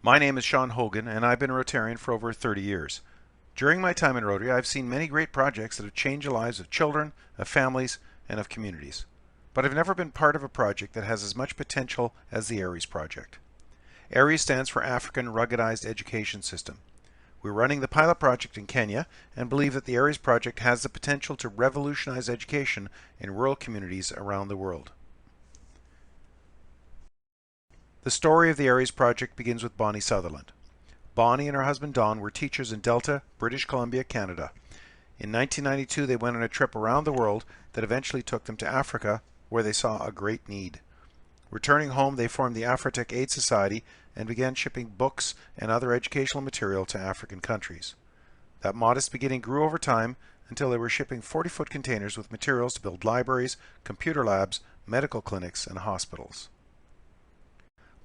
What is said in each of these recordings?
My name is Sean Hogan, and I've been a Rotarian for over 30 years. During my time in Rotary, I've seen many great projects that have changed the lives of children, of families, and of communities. But I've never been part of a project that has as much potential as the ARES project. ARES stands for African Ruggedized Education System. We're running the pilot project in Kenya and believe that the ARES project has the potential to revolutionize education in rural communities around the world. The story of the ARES project begins with Bonnie Sutherland. Bonnie and her husband Don were teachers in Delta, British Columbia, Canada. In 1992, they went on a trip around the world that eventually took them to Africa, where they saw a great need. Returning home, they formed the Afrotech Aid Society and began shipping books and other educational material to African countries. That modest beginning grew over time until they were shipping 40-foot containers with materials to build libraries, computer labs, medical clinics, and hospitals.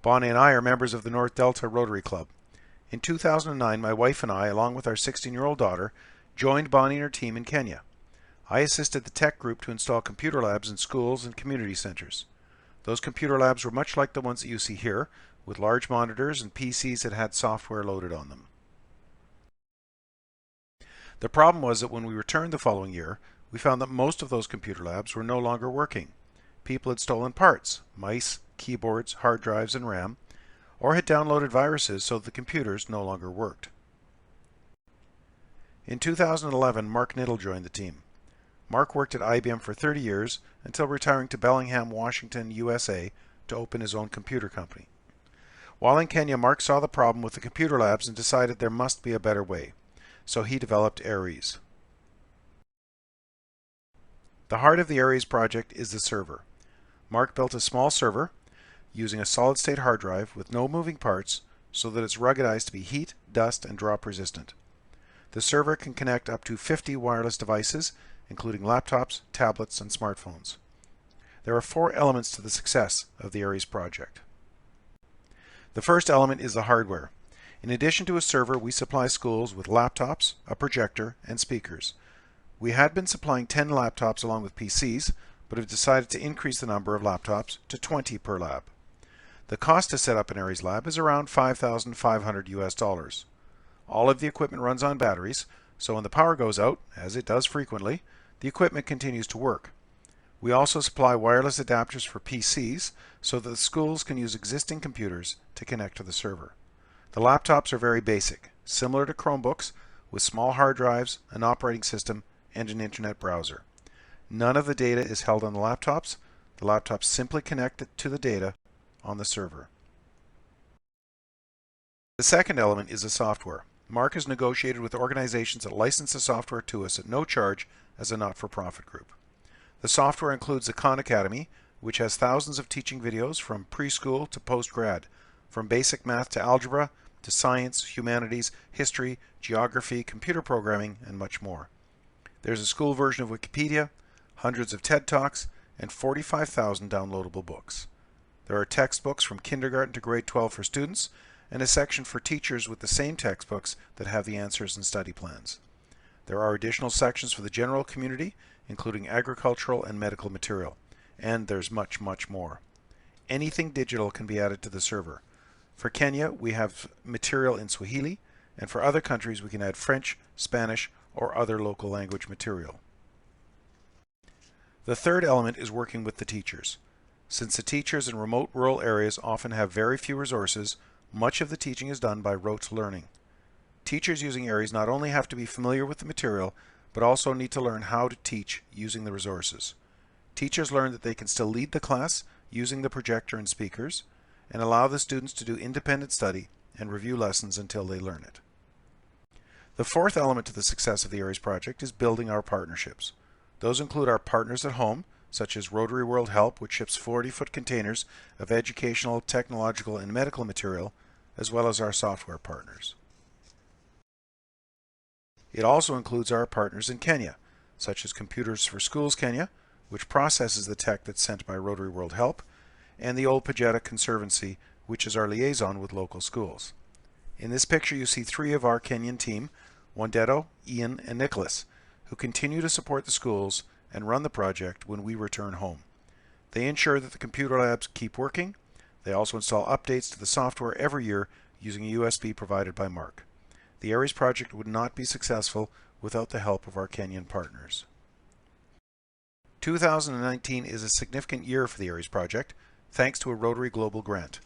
Bonnie and I are members of the North Delta Rotary Club. In 2009, my wife and I, along with our 16-year-old daughter, joined Bonnie and her team in Kenya. I assisted the tech group to install computer labs in schools and community centers. Those computer labs were much like the ones that you see here, with large monitors and PCs that had software loaded on them. The problem was that when we returned the following year, we found that most of those computer labs were no longer working. People had stolen parts, mice, keyboards, hard drives, and RAM, or had downloaded viruses so the computers no longer worked. In 2011, Mark Niddle joined the team. Mark worked at IBM for 30 years until retiring to Bellingham, Washington, USA to open his own computer company. While in Kenya, Mark saw the problem with the computer labs and decided there must be a better way, so he developed ARES. The heart of the ARES project is the server. Mark built a small server using a solid-state hard drive with no moving parts so that it's ruggedized to be heat, dust, and drop resistant. The server can connect up to 50 wireless devices, including laptops, tablets, and smartphones. There are 4 elements to the success of the ARES project. The first element is the hardware. In addition to a server, we supply schools with laptops, a projector, and speakers. We had been supplying 10 laptops along with PCs, but have decided to increase the number of laptops to 20 per lab. The cost to set up an ARES lab is around $5,500 US. All of the equipment runs on batteries, so when the power goes out, as it does frequently, the equipment continues to work. We also supply wireless adapters for PCs so that the schools can use existing computers to connect to the server. The laptops are very basic, similar to Chromebooks, with small hard drives, an operating system, and an internet browser. None of the data is held on the laptops. The laptops simply connect to the data on the server. The second element is the software. Mark has negotiated with organizations that license the software to us at no charge as a not-for-profit group. The software includes the Khan Academy, which has thousands of teaching videos from preschool to post-grad, from basic math to algebra to science, humanities, history, geography, computer programming, and much more. There's a school version of Wikipedia, hundreds of TED Talks, and 45,000 downloadable books. There are textbooks from kindergarten to grade 12 for students, and a section for teachers with the same textbooks that have the answers and study plans. There are additional sections for the general community, including agricultural and medical material. And there's much, much more. Anything digital can be added to the server. For Kenya, we have material in Swahili, and for other countries, we can add French, Spanish, or other local language material. The third element is working with the teachers. Since the teachers in remote rural areas often have very few resources, much of the teaching is done by rote learning. Teachers using ARES not only have to be familiar with the material, but also need to learn how to teach using the resources. Teachers learn that they can still lead the class using the projector and speakers, and allow the students to do independent study and review lessons until they learn it. The fourth element to the success of the ARES project is building our partnerships. Those include our partners at home, such as Rotary World Help, which ships 40-foot containers of educational, technological, and medical material, as well as our software partners. It also includes our partners in Kenya, such as Computers for Schools Kenya, which processes the tech that's sent by Rotary World Help, and the Old Pajeta Conservancy, which is our liaison with local schools. In this picture you see 3 of our Kenyan team, Wandeto, Ian, and Nicholas, who continue to support the schools and run the project when we return home. They ensure that the computer labs keep working. They also install updates to the software every year using a USB provided by Mark. The ARES project would not be successful without the help of our Kenyan partners. 2019 is a significant year for the ARES project, thanks to a Rotary Global grant.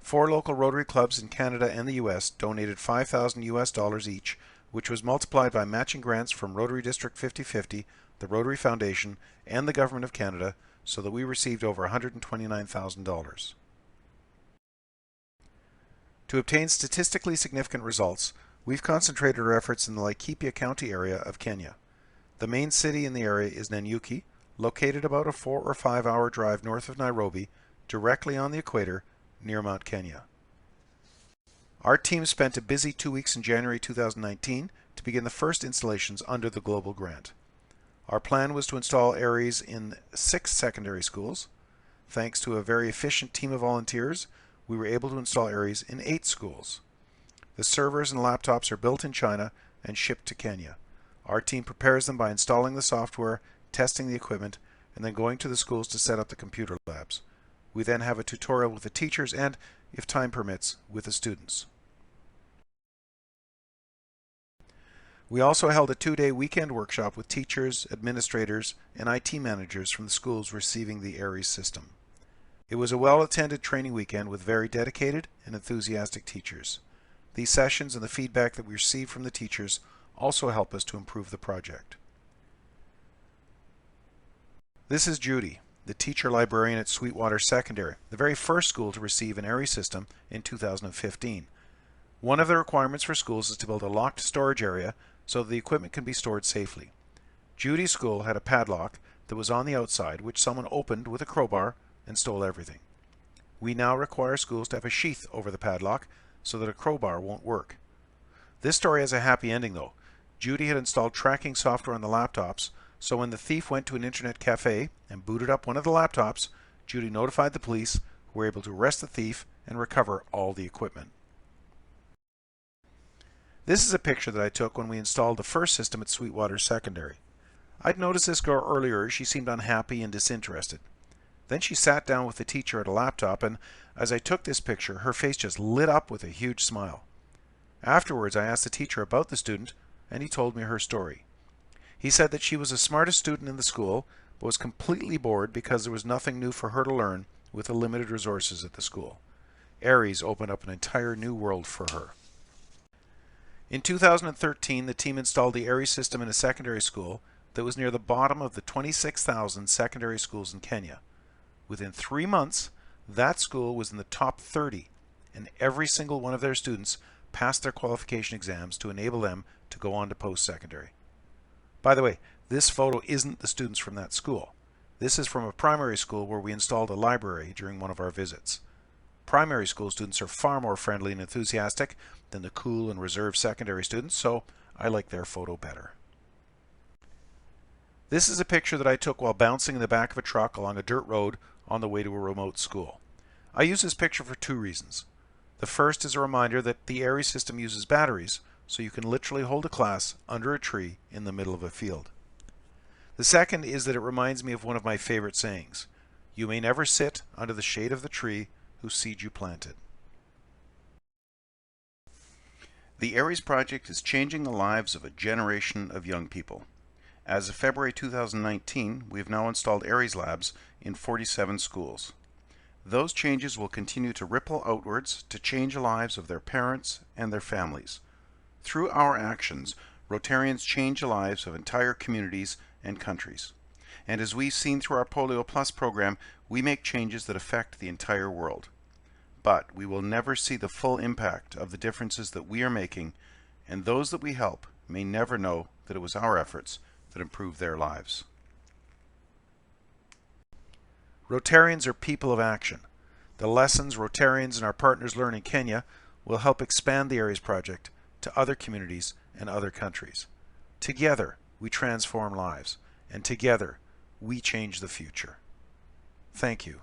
4 local Rotary clubs in Canada and the US donated $5,000 each, which was multiplied by matching grants from Rotary District 5050, the Rotary Foundation, and the Government of Canada, so that we received over $129,000. To obtain statistically significant results, we've concentrated our efforts in the Laikipia County area of Kenya. The main city in the area is Nanyuki, located about a 4 or 5 hour drive north of Nairobi, directly on the equator, near Mount Kenya. Our team spent a busy 2 weeks in January 2019 to begin the first installations under the Global Grant. Our plan was to install ARES in 6 secondary schools. Thanks to a very efficient team of volunteers, we were able to install ARES in 8 schools. The servers and laptops are built in China and shipped to Kenya. Our team prepares them by installing the software, testing the equipment, and then going to the schools to set up the computer labs. We then have a tutorial with the teachers and, if time permits, with the students. We also held a 2-day weekend workshop with teachers, administrators, and IT managers from the schools receiving the ARES system. It was a well-attended training weekend with very dedicated and enthusiastic teachers. These sessions and the feedback that we received from the teachers also help us to improve the project. This is Judy, the teacher librarian at Sweetwater Secondary, the very first school to receive an ARES system in 2015. One of the requirements for schools is to build a locked storage area so that the equipment can be stored safely. Judy's school had a padlock that was on the outside, which someone opened with a crowbar and stole everything. We now require schools to have a sheath over the padlock so that a crowbar won't work. This story has a happy ending though. Judy had installed tracking software on the laptops, so when the thief went to an internet cafe and booted up one of the laptops, Judy notified the police, who were able to arrest the thief and recover all the equipment. This is a picture that I took when we installed the first system at Sweetwater Secondary. I'd noticed this girl earlier. She seemed unhappy and disinterested. Then she sat down with the teacher at a laptop, and as I took this picture, her face just lit up with a huge smile. Afterwards, I asked the teacher about the student, and he told me her story. He said that she was the smartest student in the school, but was completely bored because there was nothing new for her to learn with the limited resources at the school. ARES opened up an entire new world for her. In 2013, the team installed the ARES system in a secondary school that was near the bottom of the 26,000 secondary schools in Kenya. Within 3 months, that school was in the top 30, and every single one of their students passed their qualification exams to enable them to go on to post-secondary. By the way, this photo isn't the students from that school. This is from a primary school where we installed a library during one of our visits. Primary school students are far more friendly and enthusiastic than the cool and reserved secondary students, so I like their photo better. This is a picture that I took while bouncing in the back of a truck along a dirt road on the way to a remote school. I use this picture for 2 reasons. The first is a reminder that the ARES system uses batteries, so you can literally hold a class under a tree in the middle of a field. The second is that it reminds me of one of my favorite sayings: you may never sit under the shade of the tree whose seed you planted. The ARES project is changing the lives of a generation of young people. As of February 2019, we have now installed ARES labs in 47 schools. Those changes will continue to ripple outwards to change the lives of their parents and their families. Through our actions, Rotarians change the lives of entire communities and countries. And as we've seen through our Polio Plus program, we make changes that affect the entire world. But we will never see the full impact of the differences that we are making, and those that we help may never know that it was our efforts that improved their lives. Rotarians are people of action. The lessons Rotarians and our partners learn in Kenya will help expand the ARES project to other communities and other countries. Together, we transform lives, and together, we change the future. Thank you.